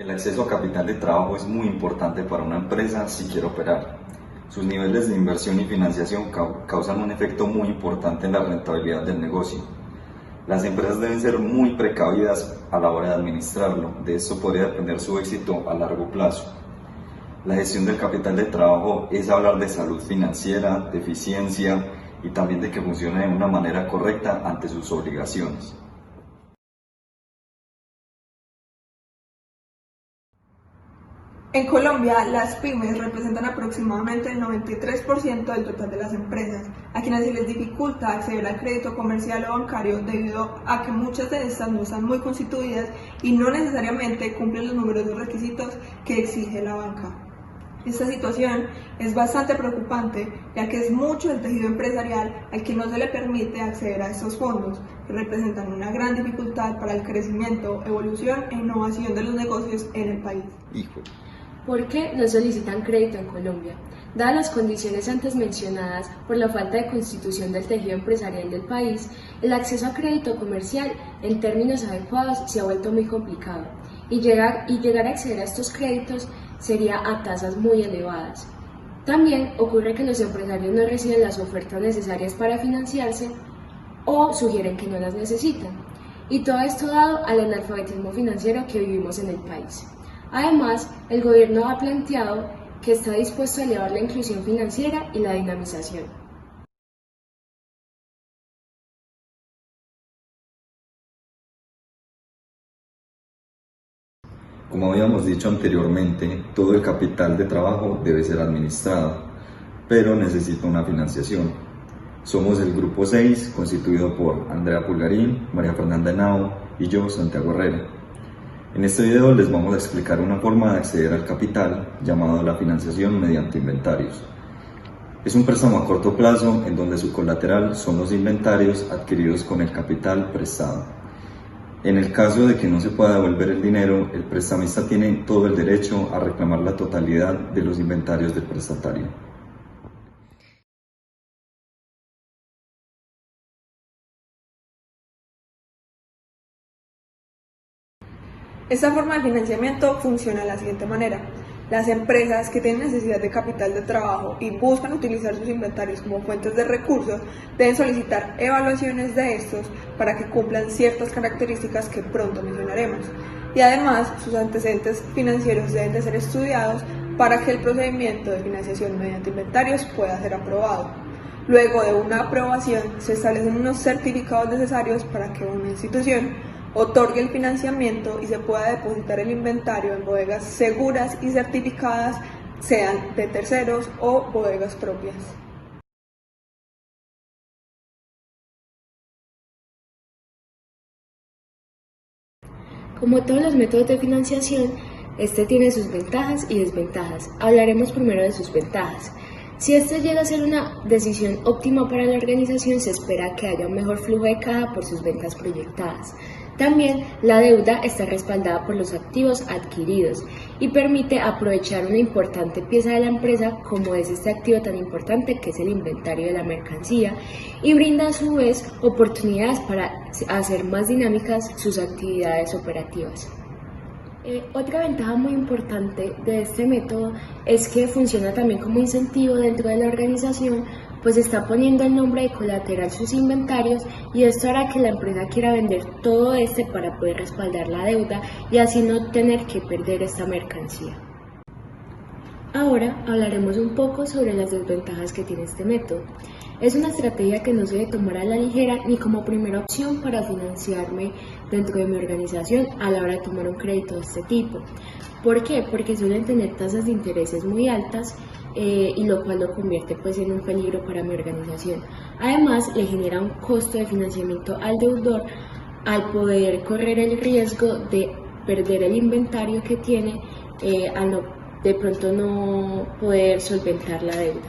El acceso a capital de trabajo es muy importante para una empresa si quiere operar. Sus niveles de inversión y financiación causan un efecto muy importante en la rentabilidad del negocio. Las empresas deben ser muy precavidas a la hora de administrarlo, de esto podría depender su éxito a largo plazo. La gestión del capital de trabajo es hablar de salud financiera, de eficiencia y también de que funcione de una manera correcta ante sus obligaciones. En Colombia, las pymes representan aproximadamente el 93% del total de las empresas, a quienes se les dificulta acceder al crédito comercial o bancario debido a que muchas de estas no están muy constituidas y no necesariamente cumplen los numerosos requisitos que exige la banca. Esta situación es bastante preocupante, ya que es mucho el tejido empresarial al que no se le permite acceder a estos fondos, que representan una gran dificultad para el crecimiento, evolución e innovación de los negocios en el país. ¿Por qué no solicitan crédito en Colombia? Dadas las condiciones antes mencionadas por la falta de constitución del tejido empresarial del país, el acceso a crédito comercial en términos adecuados se ha vuelto muy complicado y llegar a acceder a estos créditos sería a tasas muy elevadas. También ocurre que los empresarios no reciben las ofertas necesarias para financiarse o sugieren que no las necesitan, y todo esto dado al analfabetismo financiero que vivimos en el país. Además, el gobierno ha planteado que está dispuesto a elevar la inclusión financiera y la dinamización. Como habíamos dicho anteriormente, todo el capital de trabajo debe ser administrado, pero necesita una financiación. Somos el Grupo 6, constituido por Andrea Pulgarín, María Fernanda Henao y yo, Santiago Herrera. En este video les vamos a explicar una forma de acceder al capital llamado la financiación mediante inventarios. Es un préstamo a corto plazo en donde su colateral son los inventarios adquiridos con el capital prestado. En el caso de que no se pueda devolver el dinero, el prestamista tiene todo el derecho a reclamar la totalidad de los inventarios del prestatario. Esta forma de financiamiento funciona de la siguiente manera. Las empresas que tienen necesidad de capital de trabajo y buscan utilizar sus inventarios como fuentes de recursos deben solicitar evaluaciones de estos para que cumplan ciertas características que pronto mencionaremos. Y además, sus antecedentes financieros deben de ser estudiados para que el procedimiento de financiación mediante inventarios pueda ser aprobado. Luego de una aprobación, se establecen unos certificados necesarios para que una institución otorgue el financiamiento y se pueda depositar el inventario en bodegas seguras y certificadas, sean de terceros o bodegas propias. Como todos los métodos de financiación, este tiene sus ventajas y desventajas. Hablaremos primero de sus ventajas. Si esta llega a ser una decisión óptima para la organización, se espera que haya un mejor flujo de caja por sus ventas proyectadas. También la deuda está respaldada por los activos adquiridos y permite aprovechar una importante pieza de la empresa como es este activo tan importante que es el inventario de la mercancía, y brinda a su vez oportunidades para hacer más dinámicas sus actividades operativas. Otra ventaja muy importante de este método es que funciona también como incentivo dentro de la organización, pues está poniendo el nombre de colateral sus inventarios, y esto hará que la empresa quiera vender todo para poder respaldar la deuda y así no tener que perder esta mercancía. Ahora hablaremos un poco sobre las desventajas que tiene este método. Es una estrategia que no se debe tomar a la ligera ni como primera opción para financiarme dentro de mi organización a la hora de tomar un crédito de este tipo. ¿Por qué? Porque suelen tener tasas de intereses muy altas y lo cual lo convierte en un peligro para mi organización. Además, le genera un costo de financiamiento al deudor al poder correr el riesgo de perder el inventario que tiene al de pronto no poder solventar la deuda.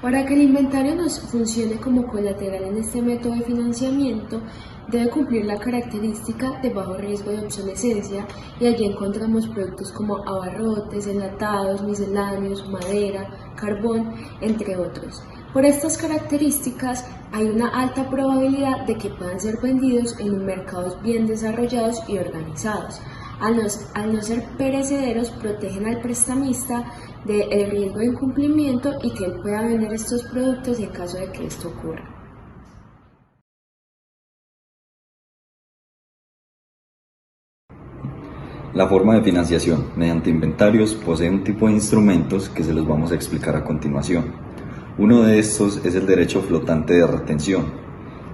Para que el inventario nos funcione como colateral en este método de financiamiento, debe cumplir la característica de bajo riesgo de obsolescencia, y allí encontramos productos como abarrotes, enlatados, misceláneos, madera, carbón, entre otros. Por estas características, hay una alta probabilidad de que puedan ser vendidos en un mercados bien desarrollados y organizados. Al no ser perecederos, protegen al prestamista del riesgo de incumplimiento y que él pueda vender estos productos en caso de que esto ocurra. La forma de financiación mediante inventarios posee un tipo de instrumentos que se los vamos a explicar a continuación. Uno de estos es el derecho flotante de retención,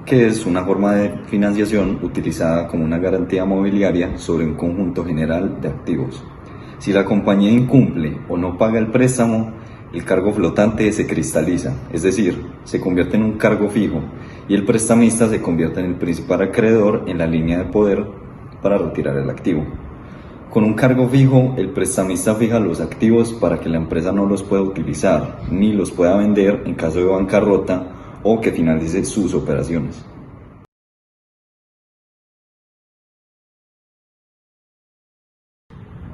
que es una forma de financiación utilizada como una garantía mobiliaria sobre un conjunto general de activos. Si la compañía incumple o no paga el préstamo, el cargo flotante se cristaliza, es decir, se convierte en un cargo fijo y el prestamista se convierte en el principal acreedor en la línea de poder para retirar el activo. Con un cargo fijo, el prestamista fija los activos para que la empresa no los pueda utilizar ni los pueda vender en caso de bancarrota o que finalice sus operaciones.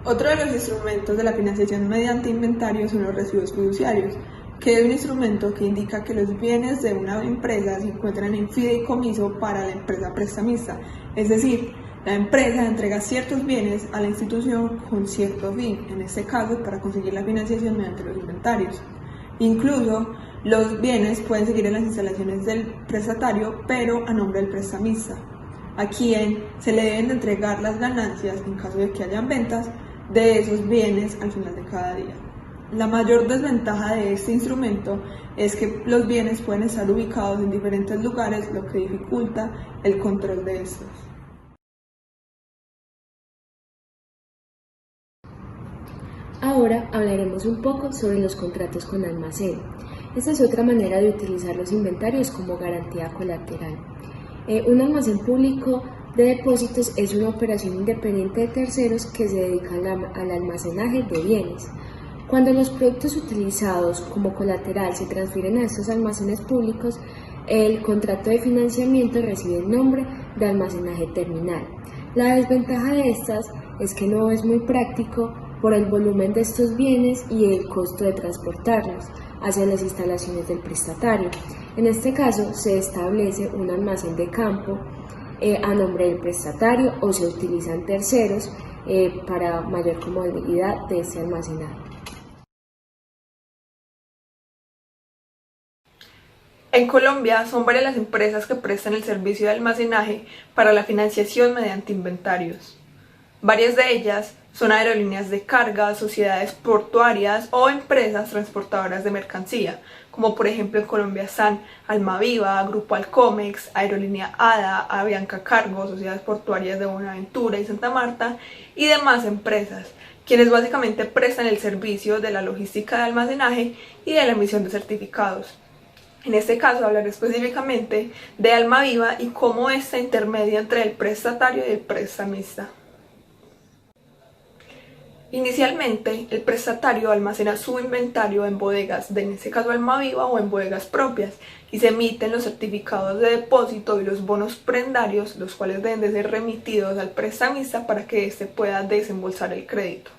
Otro de los instrumentos de la financiación mediante inventario son los recibos fiduciarios, que es un instrumento que indica que los bienes de una empresa se encuentran en fideicomiso para la empresa prestamista, es decir, la empresa entrega ciertos bienes a la institución con cierto fin, en este caso para conseguir la financiación mediante los inventarios. Incluso los bienes pueden seguir en las instalaciones del prestatario, pero a nombre del prestamista, a quien se le deben de entregar las ganancias en caso de que hayan ventas de esos bienes al final de cada día. La mayor desventaja de este instrumento es que los bienes pueden estar ubicados en diferentes lugares, lo que dificulta el control de estos. Ahora hablaremos un poco sobre los contratos con almacén. Esta es otra manera de utilizar los inventarios como garantía colateral. Un almacén público de depósitos es una operación independiente de terceros que se dedica al almacenaje de bienes. Cuando los productos utilizados como colateral se transfieren a estos almacenes públicos, el contrato de financiamiento recibe el nombre de almacenaje terminal. La desventaja de estas es que no es muy práctico por el volumen de estos bienes y el costo de transportarlos hacia las instalaciones del prestatario. En este caso, se establece un almacén de campo a nombre del prestatario o se utilizan terceros para mayor comodidad de este almacenaje. En Colombia son varias las empresas que prestan el servicio de almacenaje para la financiación mediante inventarios. Varias de ellas son aerolíneas de carga, sociedades portuarias o empresas transportadoras de mercancía, como por ejemplo en Colombia están Almaviva, Grupo Alcomex, Aerolínea ADA, Avianca Cargo, sociedades portuarias de Buenaventura y Santa Marta y demás empresas, quienes básicamente prestan el servicio de la logística de almacenaje y de la emisión de certificados. En este caso hablaré específicamente de Almaviva y cómo ésta intermedia entre el prestatario y el prestamista. Inicialmente, el prestatario almacena su inventario en bodegas, en este caso Almaviva, o en bodegas propias, y se emiten los certificados de depósito y los bonos prendarios, los cuales deben de ser remitidos al prestamista para que éste pueda desembolsar el crédito.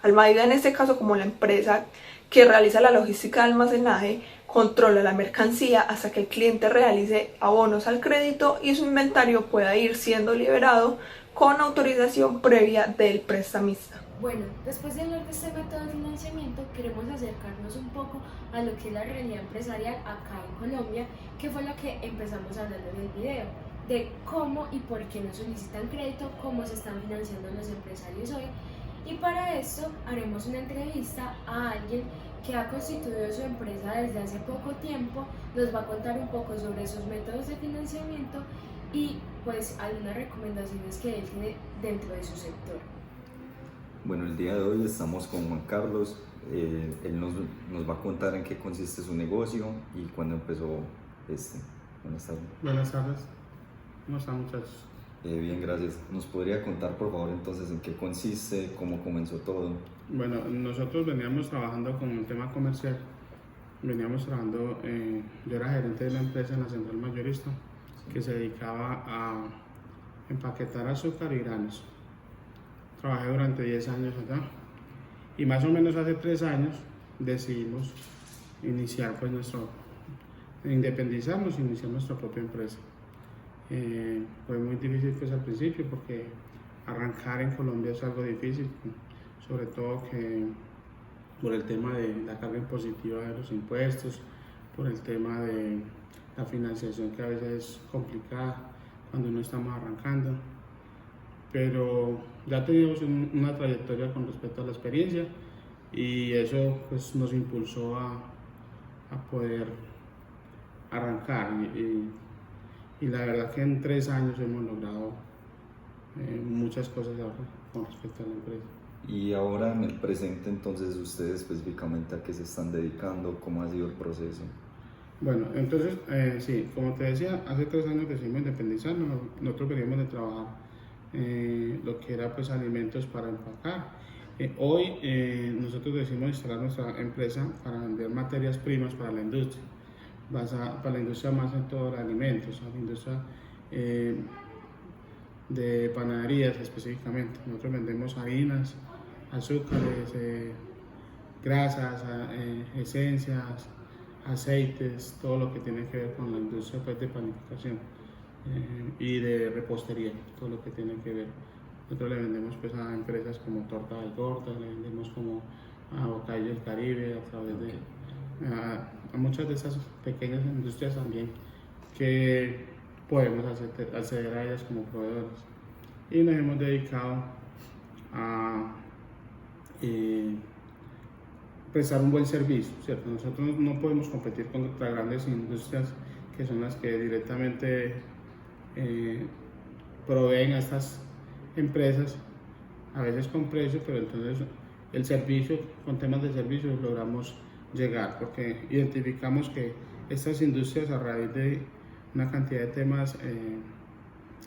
Almaviva, en este caso, como la empresa que realiza la logística de almacenaje, controla la mercancía hasta que el cliente realice abonos al crédito y su inventario pueda ir siendo liberado con autorización previa del prestamista. Bueno, después de hablar de este método de financiamiento, queremos acercarnos un poco a lo que es la realidad empresarial acá en Colombia, que fue lo que empezamos hablando en el video, de cómo y por qué no solicitan crédito, cómo se están financiando los empresarios hoy. Y para esto haremos una entrevista a alguien que ha constituido su empresa desde hace poco tiempo, nos va a contar un poco sobre sus métodos de financiamiento y pues algunas recomendaciones que él tiene dentro de su sector. Bueno, el día de hoy estamos con Juan Carlos. Él nos va a contar en qué consiste su negocio y cuándo empezó este. Buenas tardes. Buenas tardes. ¿Cómo están, muchachos? Bien, gracias. ¿Nos podría contar, por favor, entonces en qué consiste, cómo comenzó todo? Bueno, nosotros veníamos trabajando con un tema comercial. Veníamos trabajando, yo era gerente de la empresa en la central mayorista, que se dedicaba a empaquetar azúcar y granos. Trabajé durante 10 años acá y más o menos hace 3 años decidimos iniciar pues independizarnos e iniciar nuestra propia empresa. Fue muy difícil pues al principio porque arrancar en Colombia es algo difícil, sobre todo que por el tema de la carga impositiva de los impuestos, por el tema de la financiación que a veces es complicada cuando no estamos arrancando, pero ya teníamos una trayectoria con respecto a la experiencia y eso pues nos impulsó a poder arrancar y la verdad que en 3 años hemos logrado muchas cosas con respecto a la empresa. Y ahora en el presente, entonces, ustedes específicamente a qué se están dedicando, cómo ha sido el proceso. Bueno, entonces, sí, como te decía, hace 3 años decidimos independizarnos. Nosotros veníamos de trabajar lo que era pues alimentos para empacar. Hoy nosotros decidimos instalar nuestra empresa para vender materias primas para la industria, para la industria más en todo de alimentos, a la industria de panaderías específicamente. Nosotros vendemos harinas, azúcares, grasas, esencias, aceites, todo lo que tiene que ver con la industria pues, de panificación y de repostería, todo lo que tiene que ver. Nosotros le vendemos pues, a empresas como Torta del Gorda, le vendemos como a Bocadillo del Caribe, a través de a muchas de esas pequeñas industrias también que podemos acceder a ellas como proveedores. Y nos hemos dedicado a prestar un buen servicio, ¿cierto? Nosotros no podemos competir contra grandes industrias que son las que directamente proveen a estas empresas, a veces con precio, pero entonces el servicio, con temas de servicio logramos llegar, porque identificamos que estas industrias a raíz de una cantidad de temas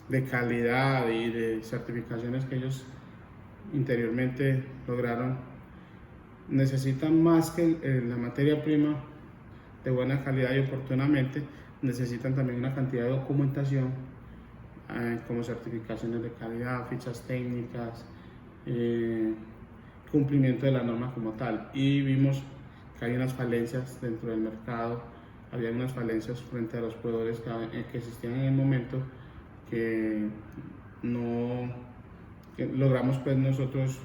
de calidad y de certificaciones que ellos interiormente lograron, necesitan más que la materia prima de buena calidad y oportunamente, necesitan también una cantidad de documentación como certificaciones de calidad, fichas técnicas, cumplimiento de la norma como tal. Y vimos que hay unas falencias dentro del mercado, había unas falencias frente a los proveedores que existían en el momento que logramos pues nosotros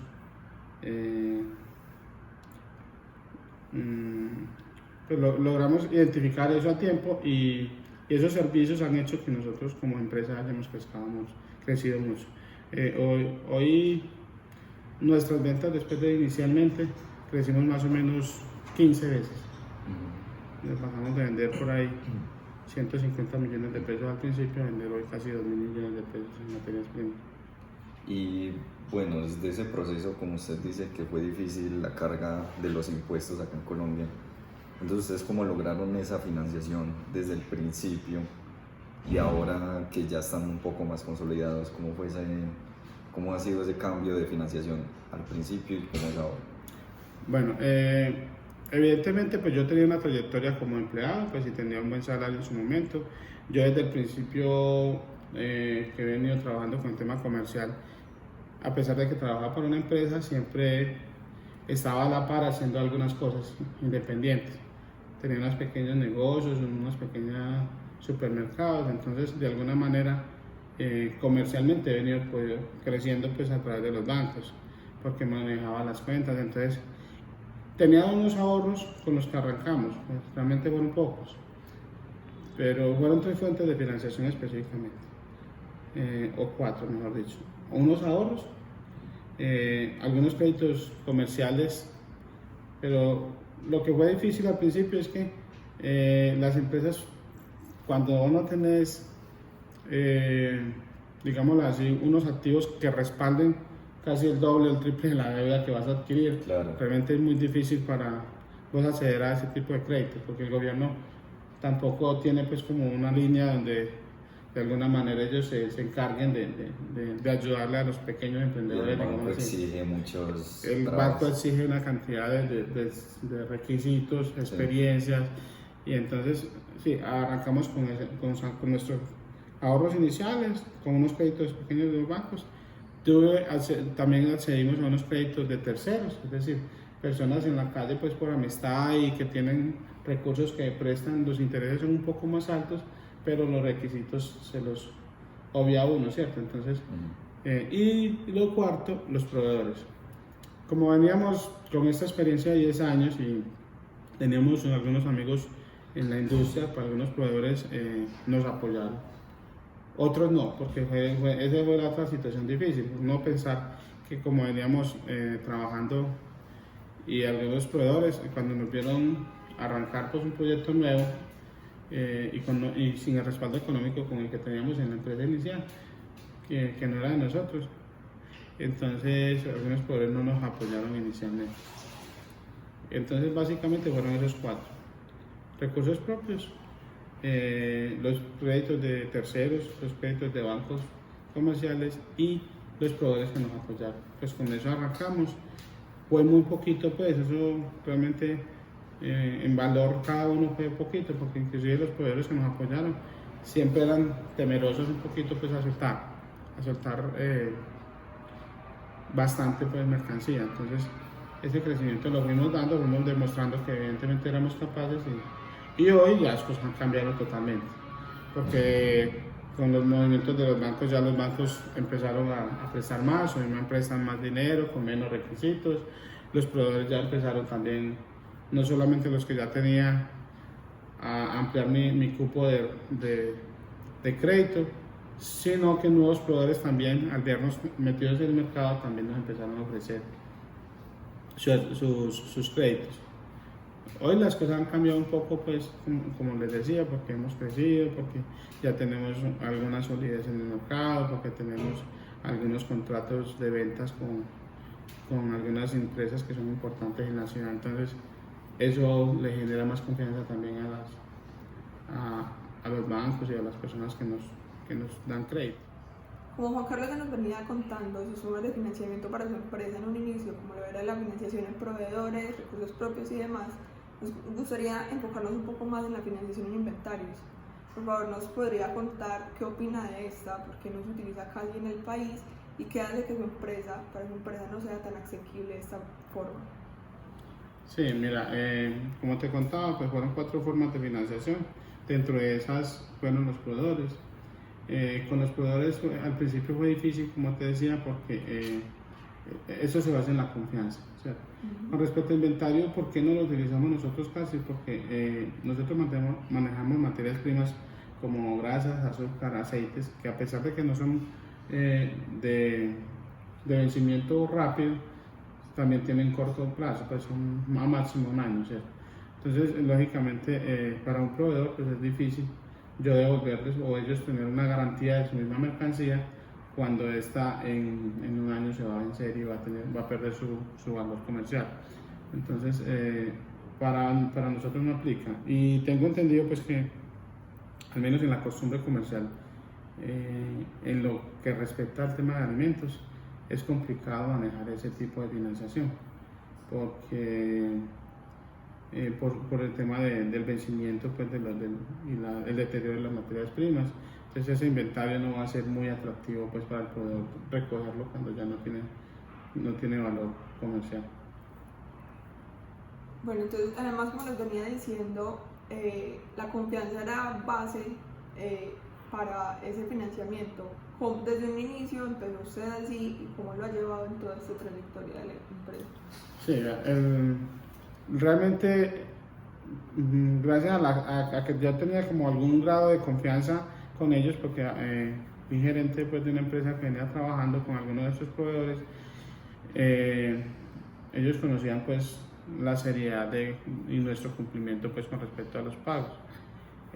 logramos identificar eso a tiempo y esos servicios han hecho que nosotros como empresa hayamos crecido mucho. Hoy nuestras ventas después de inicialmente crecimos más o menos 15 veces. Nos pasamos de vender por ahí 150 millones de pesos al principio a vender hoy casi 2.000 millones de pesos en materias primas. Y bueno, desde ese proceso, como usted dice, que fue difícil la carga de los impuestos acá en Colombia, entonces ustedes cómo lograron esa financiación desde el principio y ahora que ya están un poco más consolidados, cómo ha sido ese cambio de financiación al principio y cómo es ahora? Bueno, evidentemente pues yo tenía una trayectoria como empleado, pues y tenía un buen salario en su momento. Yo desde el principio que he venido trabajando con el tema comercial, a pesar de que trabajaba para una empresa, siempre estaba a la par haciendo algunas cosas independientes. Tenía unos pequeños negocios, unos pequeños supermercados, entonces de alguna manera comercialmente he venido creciendo pues a través de los bancos, porque manejaba las cuentas, entonces tenía unos ahorros con los que arrancamos, pues, realmente fueron pocos, pero fueron 3 fuentes de financiación específicamente, o 4 mejor dicho, unos ahorros, algunos créditos comerciales, pero lo que fue difícil al principio es que las empresas, cuando no tenés, digámoslo así, unos activos que respalden casi el doble o el triple de la deuda que vas a adquirir, claro, realmente es muy difícil para vos acceder a ese tipo de créditos, porque el gobierno tampoco tiene pues como una línea donde de alguna manera ellos se encarguen de ayudarle a los pequeños emprendedores. El banco exige muchos banco exige una cantidad de requisitos, experiencias, y entonces sí, arrancamos con nuestros ahorros iniciales, con unos créditos pequeños de los bancos. También accedimos a unos créditos de terceros, es decir, personas en la calle pues por amistad y que tienen recursos que prestan, los intereses son un poco más altos, pero los requisitos se los obvia uno, ¿cierto? Entonces, y lo cuarto, los proveedores. Como veníamos con esta experiencia de 10 años y teníamos algunos amigos en la industria, para algunos proveedores nos apoyaron. Otros no, porque esa fue la otra situación difícil. No pensar que como veníamos trabajando y algunos proveedores, cuando nos vieron arrancar pues, un proyecto nuevo y sin el respaldo económico con el que teníamos en la empresa inicial, que no era de nosotros, entonces algunos proveedores no nos apoyaron inicialmente. Entonces básicamente fueron esos cuatro: recursos propios, los créditos de terceros, los créditos de bancos comerciales y los proveedores que nos apoyaron. Pues con eso arrancamos. Fue muy poquito, pues eso realmente en valor cada uno fue poquito, porque inclusive los proveedores que nos apoyaron siempre eran temerosos un poquito pues a soltar bastante pues mercancía. Entonces ese crecimiento lo fuimos dando, fuimos demostrando que evidentemente éramos capaces y hoy las cosas han cambiado totalmente, porque con los movimientos de los bancos ya los bancos empezaron a prestar más, hoy me prestan más dinero con menos requisitos, los proveedores ya empezaron también, no solamente los que ya tenía, a ampliar mi cupo de crédito, sino que nuevos proveedores también, al vernos metidos en el mercado, también nos empezaron a ofrecer sus créditos. Hoy las cosas han cambiado un poco, pues, como les decía, porque hemos crecido, porque ya tenemos alguna solidez en el mercado, porque tenemos algunos contratos de ventas con algunas empresas que son importantes en la ciudad. Entonces, eso le genera más confianza también a los bancos y a las personas que nos dan crédito. Como Juan Carlos ya nos venía contando sus formas de financiamiento para su empresa en un inicio, como lo era la financiación en proveedores, recursos propios y demás, nos gustaría enfocarnos un poco más en la financiación en inventarios. Por favor, ¿nos podría contar qué opina de esta? ¿Por qué no se utiliza casi en el país? ¿Y qué hace que para su empresa no sea tan asequible de esta forma? Sí, mira, como te contaba, pues fueron 4 formas de financiación. Dentro de esas fueron los proveedores. Con los proveedores al principio fue difícil, como te decía, porque eso se basa en la confianza, ¿cierto? Con respecto al inventario, ¿por qué no lo utilizamos nosotros casi? Porque nosotros manejamos materias primas como grasas, azúcar, aceites, que a pesar de que no son de vencimiento rápido, también tienen corto plazo, pues son a máximo un año, ¿cierto? Entonces, lógicamente, para un proveedor pues es difícil yo devolverles o ellos tener una garantía de su misma mercancía cuando esta en un año se va a vencer y va a perder su valor comercial. Entonces, para nosotros no aplica. Y tengo entendido pues que, al menos en la costumbre comercial, en lo que respecta al tema de alimentos, es complicado manejar ese tipo de financiación, porque por el tema del vencimiento pues, el deterioro de las materias primas. Entonces ese inventario no va a ser muy atractivo pues, para el proveedor recogerlo cuando ya no tiene valor comercial. Bueno, entonces además, como les venía diciendo, la confianza era base para ese financiamiento. Desde un inicio empezó usted así y cómo lo ha llevado en toda esta trayectoria de la empresa. Sí, realmente gracias a que yo tenía como algún grado de confianza con ellos, porque fui gerente pues, de una empresa que venía trabajando con algunos de estos proveedores, ellos conocían pues la seriedad y nuestro cumplimiento pues con respecto a los pagos.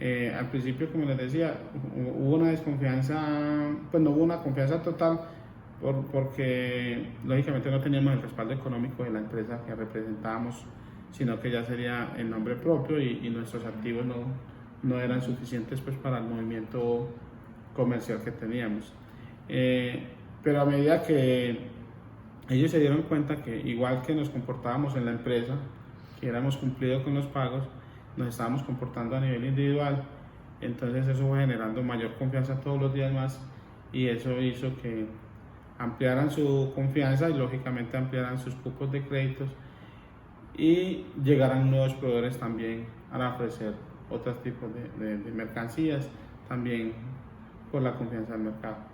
Al principio, como les decía, hubo una desconfianza, pues no hubo una confianza total porque lógicamente no teníamos el respaldo económico de la empresa que representábamos, sino que ya sería el nombre propio y nuestros activos no eran suficientes pues para el movimiento comercial que teníamos. Pero a medida que ellos se dieron cuenta que igual que nos comportábamos en la empresa, que éramos cumplidos con los pagos, nos estábamos comportando a nivel individual, entonces eso fue generando mayor confianza todos los días más y eso hizo que ampliaran su confianza y lógicamente ampliaran sus cupos de créditos y llegarán nuevos proveedores también a ofrecer otros tipos de mercancías, también por la confianza del mercado.